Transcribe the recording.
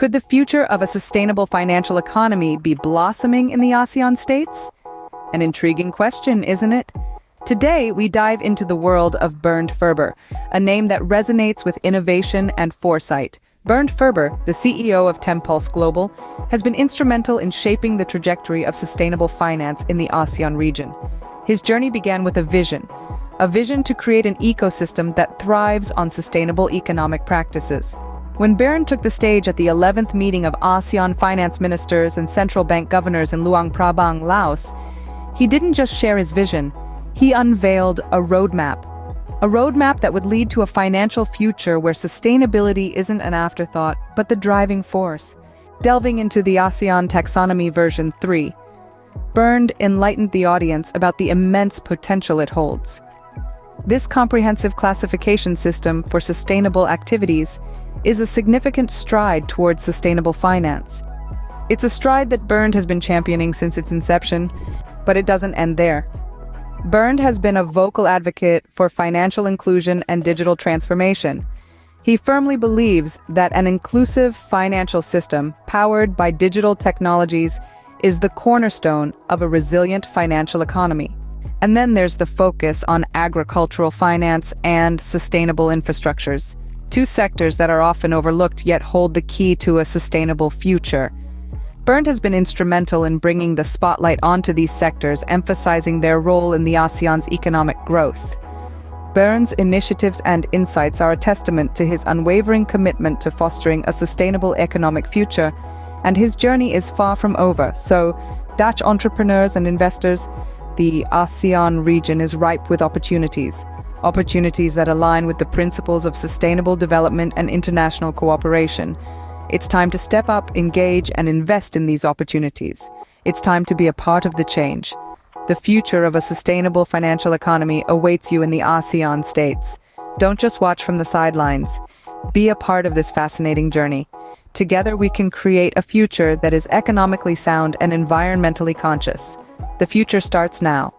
Could the future of a sustainable financial economy be blossoming in the ASEAN states? An intriguing question, isn't it? Today, we dive into the world of Bernd Ferber, a name that resonates with innovation and foresight. Bernd Ferber, the CEO of Tempulse.Global, has been instrumental in shaping the trajectory of sustainable finance in the ASEAN region. His journey began with a vision to create an ecosystem that thrives on sustainable economic practices. When Bernd took the stage at the 11th meeting of ASEAN finance ministers and central bank governors in Luang Prabang, Laos, he didn't just share his vision, he unveiled a roadmap that would lead to a financial future where sustainability isn't an afterthought, but the driving force. Delving into the ASEAN Taxonomy version 3, Bernd enlightened the audience about the immense potential it holds. This comprehensive classification system for sustainable activities is a significant stride towards sustainable finance. It's a stride that Bernd has been championing since its inception, but it doesn't end there. Bernd has been a vocal advocate for financial inclusion and digital transformation. He firmly believes that an inclusive financial system powered by digital technologies is the cornerstone of a resilient financial economy. And then there's the focus on agricultural finance and sustainable infrastructures, two sectors that are often overlooked yet hold the key to a sustainable future. Bernd has been instrumental in bringing the spotlight onto these sectors, emphasizing their role in the ASEAN's economic growth. Bernd's initiatives and insights are a testament to his unwavering commitment to fostering a sustainable economic future, and his journey is far from over. So, Dutch entrepreneurs and investors, the ASEAN region is ripe with opportunities that align with the principles of sustainable development and international cooperation. It's time to step up, engage, and invest in these opportunities. It's time to be a part of the change. The future of a sustainable financial economy awaits you in the ASEAN states. Don't just watch from the sidelines. Be a part of this fascinating journey. Together we can create a future that is economically sound and environmentally conscious. The future starts now.